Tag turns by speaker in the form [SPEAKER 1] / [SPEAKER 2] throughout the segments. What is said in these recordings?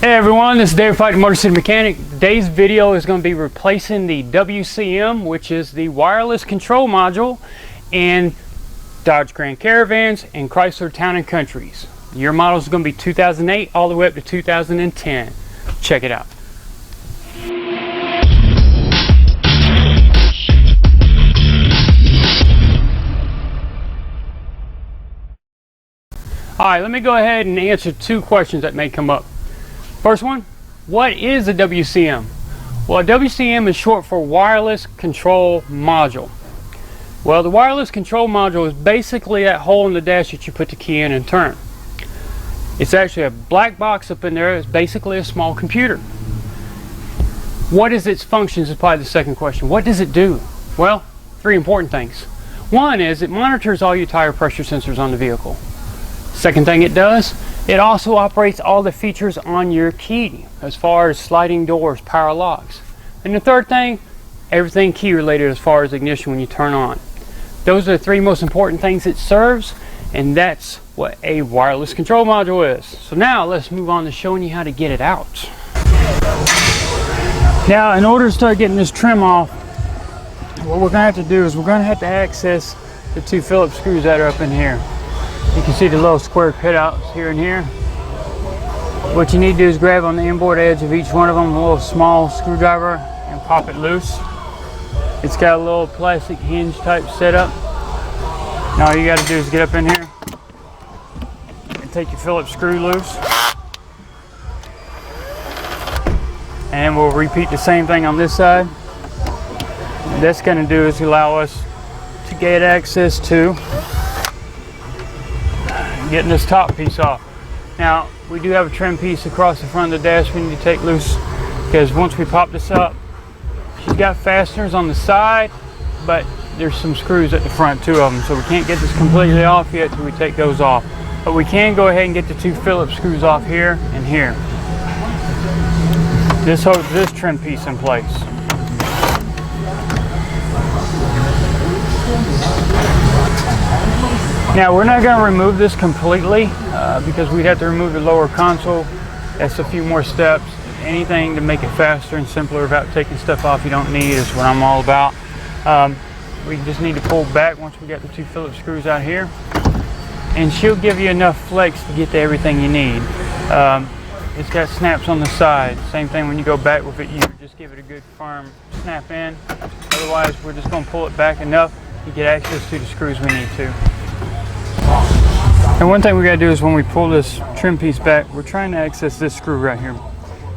[SPEAKER 1] Hey everyone, this is David from Motorcity Mechanic. Today's video is going to be replacing the WCM, which is the wireless control module in Dodge Grand Caravans and Chrysler Town & Countries. The year model is going to be 2008 all the way up to 2010. Check it out. Alright, let me go ahead and answer two questions that may come up. First one, what is a WCM? Well, a WCM is short for wireless control module. Well, the wireless control module is basically that hole in the dash that you put the key in and turn. It's actually a black box up in there. It's basically a small computer. What is its functions is probably the second question. What does it do? Well, three important things. One is it monitors all your tire pressure sensors on the vehicle. Second thing it does, it also operates all the features on your key as far as sliding doors, power locks. And the third thing, everything key related as far as ignition when you turn on. Those are the three most important things it serves, and that's what a wireless control module is. So now let's move on to showing you how to get it out. Now in order to start getting this trim off, what we're going to have to do is we're going to have to access the two Phillips screws that are up in here. You can see the little square cutouts here and here. What you need to do is grab on the inboard edge of each one of them, a little small screwdriver, and pop it loose. It's got a little plastic hinge type setup. Now all you got to do is get up in here and take your Phillips screw loose. And we'll repeat the same thing on this side. What that's going to do is allow us to get access to getting this top piece off. Now we do have a trim piece across the front of the dash we need to take loose, because once we pop this up, she's got fasteners on the side, but there's some screws at the front, two of them, so we can't get this completely off yet till we take those off. But we can go ahead and get the two Phillips screws off here and here. This holds this trim piece in place. Now we're not going to remove this completely because we'd have to remove the lower console. That's a few more steps. Anything to make it faster and simpler without taking stuff off you don't need is what I'm all about. We just need to pull back once we get the two Phillips screws out here, and she'll give you enough flex to get to everything you need. It's got snaps on the side. Same thing when you go back with it, you just give it a good firm snap in. Otherwise we're just going to pull it back enough to get access to the screws we need to. And one thing we got to do is when we pull this trim piece back, we're trying to access this screw right here.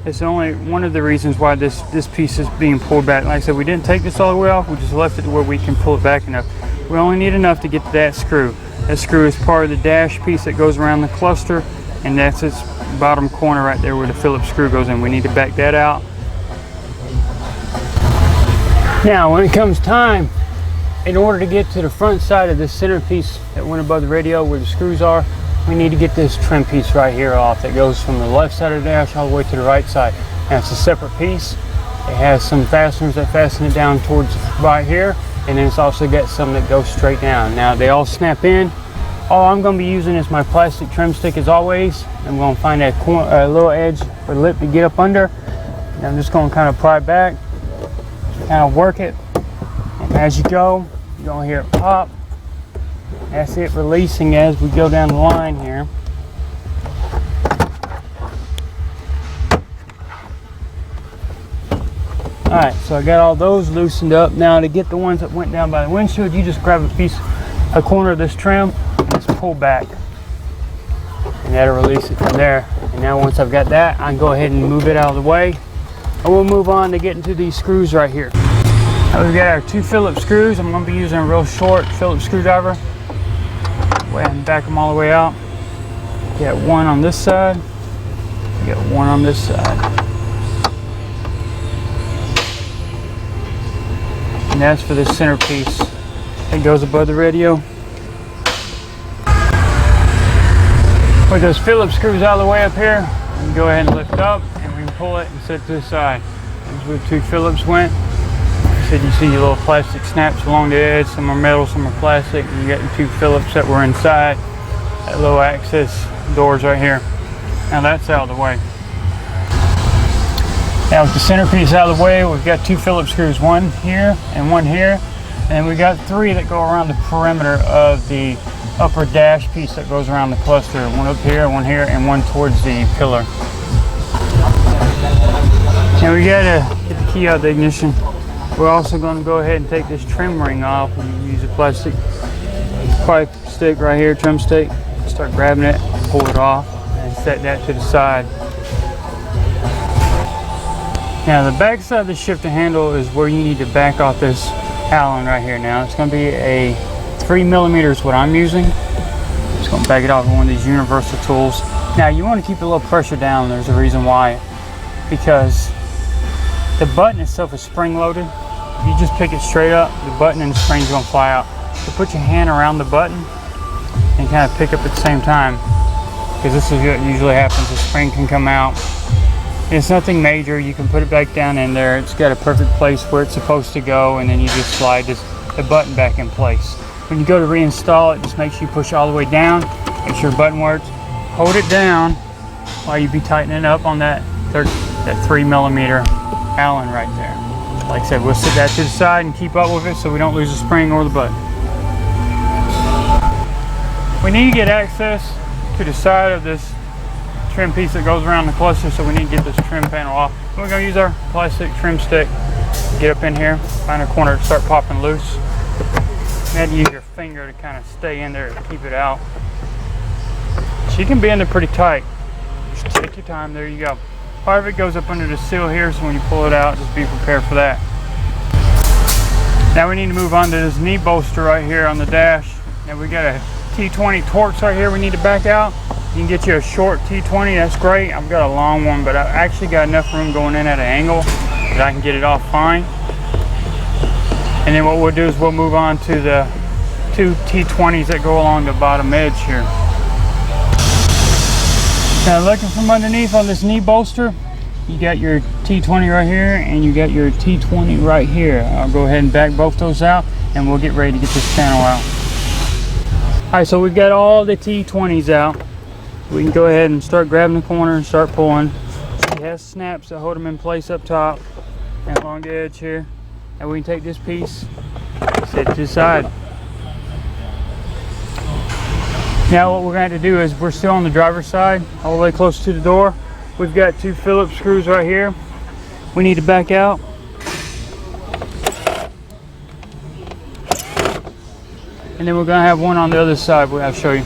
[SPEAKER 1] It's only one of the reasons why this piece is being pulled back. Like I said, we didn't take this all the way off, we just left it to where we can pull it back enough. We only need enough to get to that screw. That screw is part of the dash piece that goes around the cluster, and that's its bottom corner right there where the Phillips screw goes in. We need to back that out. Now when it comes time, in order to get to the front side of this center piece that went above the radio where the screws are, we need to get this trim piece right here off that goes from the left side of the dash all the way to the right side. Now it's a separate piece. It has some fasteners that fasten it down towards right here, and then it's also got some that go straight down. Now they all snap in. All I'm going to be using is my plastic trim stick as always. I'm going to find that little edge or lip to get up under, and I'm just going to kind of pry back, kind of work it. As you go, you're going to hear it pop. That's it releasing as we go down the line here. Alright, so I got all those loosened up. Now to get the ones that went down by the windshield, you just grab a corner of this trim and just pull back. And that'll release it from there. And now once I've got that, I can go ahead and move it out of the way. And we'll move on to getting to these screws right here. Now we've got our two Phillips screws. I'm going to be using a real short Phillips screwdriver. Go ahead and back them all the way out. You got one on this side. You got one on this side. And that's for this center piece that goes above the radio. With those Phillips screws all the way up here, we can go ahead and lift up and we can pull it and set it to the side. That's where the two Phillips went. You see your little plastic snaps along the edge. Some are metal, some are plastic. You got your two Phillips that were inside. That little access doors right here. Now that's out of the way. Now with the centerpiece out of the way, we've got 2 Phillips screws, one here and one here. And we got 3 that go around the perimeter of the upper dash piece that goes around the cluster. One up here, and one towards the pillar. Now we gotta get the key out of the ignition. We're also gonna go ahead and take this trim ring off. We use a plastic pipe stick right here, trim stick. Start grabbing it, pull it off, and set that to the side. Now the back side of the shifter handle is where you need to back off this Allen right here. Now it's going to be a 3mm is what I'm using. Just going to back it off with one of these universal tools. Now you want to keep a little pressure down. There's a reason why. Because the button itself is spring loaded. If you just pick it straight up, the button and the spring's going to fly out. So put your hand around the button and kind of pick up at the same time. Because this is what usually happens. The spring can come out. It's nothing major. You can put it back down in there. It's got a perfect place where it's supposed to go, and then you just slide the button back in place. When you go to reinstall it, just make sure you push all the way down. Make sure the button works. Hold it down while you be tightening up on that 3mm Allen right there. Like I said, we'll set that to the side and keep up with it so we don't lose the spring or the button. We need to get access to the side of this trim piece that goes around the cluster, so we need to get this trim panel off. We're going to use our plastic trim stick, get up in here, find a corner to start popping loose. You have to use your finger to kind of stay in there to keep it out. She can be in there pretty tight. Just take your time. There you go. Part of it goes up under the seal here, so when you pull it out, just be prepared for that. Now we need to move on to this knee bolster right here on the dash. And we got a T20 Torx right here we need to back out. You can get you a short T20, that's great. I've got a long one, but I've actually got enough room going in at an angle that I can get it off fine. And then what we'll do is we'll move on to the 2 T20s that go along the bottom edge here. Now looking from underneath on this knee bolster, you got your T20 right here and you got your T20 right here. I'll go ahead and back both those out and we'll get ready to get this panel out. Alright, so we've got all the T20s out. We can go ahead and start grabbing the corner and start pulling. It has snaps that hold them in place up top and along the edge here. And we can take this piece, set it to the side. Now what we're going to have to do is, we're still on the driver's side, all the way close to the door. We've got 2 Phillips screws right here. We need to back out. And then we're going to have one on the other side, I'll show you.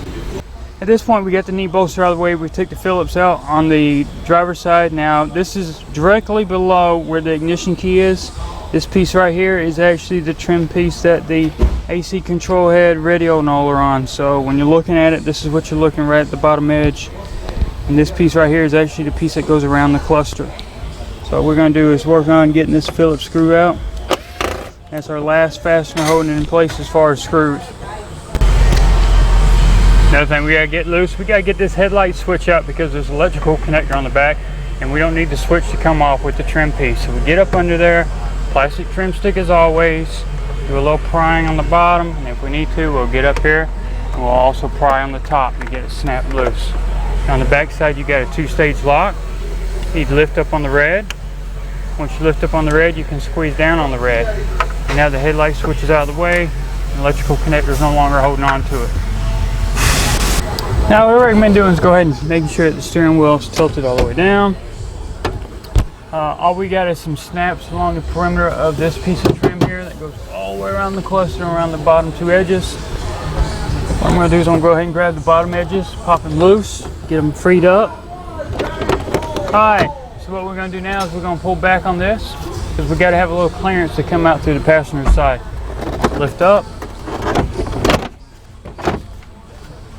[SPEAKER 1] At this point we got the knee bolster out of the way. We took the Phillips out on the driver's side. Now this is directly below where the ignition key is. This piece right here is actually the trim piece that the AC control head radio null are on. So when you're looking at it, this is what you're looking right at the bottom edge. And this piece right here is actually the piece that goes around the cluster. So what we're going to do is work on getting this Phillips screw out. That's our last fastener holding it in place as far as screws. Another thing we gotta get loose, we gotta get this headlight switch up because there's an electrical connector on the back and we don't need the switch to come off with the trim piece. So we get up under there, plastic trim stick as always, do a little prying on the bottom, and if we need to, we'll get up here and we'll also pry on the top to get it snapped loose. On the back side, you got a 2-stage lock. You need to lift up on the red. Once you lift up on the red, you can squeeze down on the red. And now the headlight switch is out of the way, the electrical connector is no longer holding on to it. Now what I recommend doing is go ahead and making sure that the steering wheel is tilted all the way down. All we got is some snaps along the perimeter of this piece of trim here that goes all the way around the cluster and around the bottom 2 edges. What I'm going to do is I'm going to go ahead and grab the bottom edges, pop them loose, get them freed up. Alright, so what we're going to do now is we're going to pull back on this because we've got to have a little clearance to come out through the passenger side. Lift up.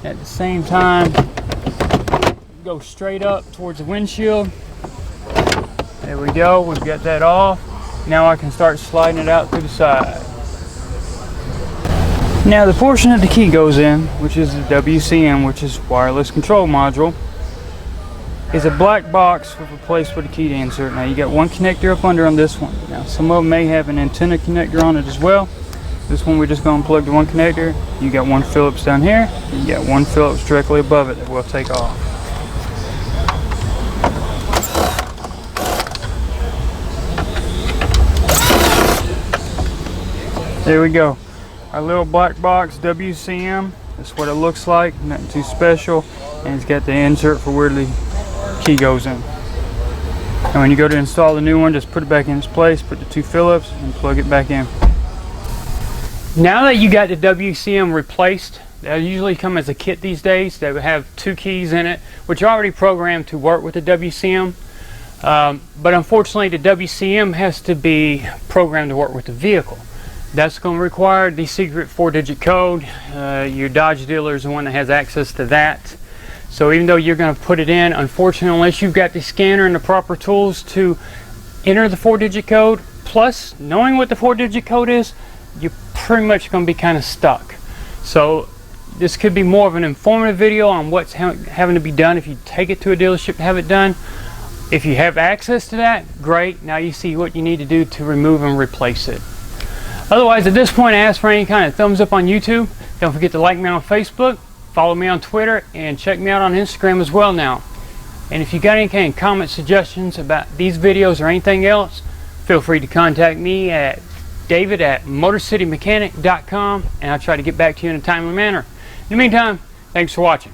[SPEAKER 1] At the same time, go straight up towards the windshield. There we go, we've got that off. Now I can start sliding it out through the side. Now the portion that the key goes in, which is the WCM, which is wireless control module, is a black box with a place for the key to insert. Now you got one connector up under on this one. Now some of them may have an antenna connector on it as well. This one we're just going to plug the one connector. You got one Phillips down here. You got one Phillips directly above it that we'll take off.
[SPEAKER 2] There we go. Our little black box WCM. That's what it looks like. Nothing too special. And it's got the insert for where the key goes in. And when you go to install the new one, just put it back in its place, put the 2 Phillips, and plug it back in.
[SPEAKER 1] Now that you got the WCM replaced, they usually come as a kit these days. They would have 2 keys in it, which are already programmed to work with the WCM. But unfortunately, the WCM has to be programmed to work with the vehicle. That's going to require the secret 4-digit code. Your Dodge dealer is the one that has access to that. So even though you're going to put it in, unfortunately, unless you've got the scanner and the proper tools to enter the 4-digit code, plus knowing what the 4-digit code is, you're pretty much going to be kind of stuck. So this could be more of an informative video on what's having to be done if you take it to a dealership to have it done. If you have access to that, great. Now you see what you need to do to remove and replace it. Otherwise, at this point, I ask for any kind of thumbs up on YouTube. Don't forget to like me on Facebook, follow me on Twitter, and check me out on Instagram as well now. And if you got any kind of comment suggestions about these videos or anything else, feel free to contact me at David@MotorcityMechanic.com, and I'll try to get back to you in a timely manner. In the meantime, thanks for watching.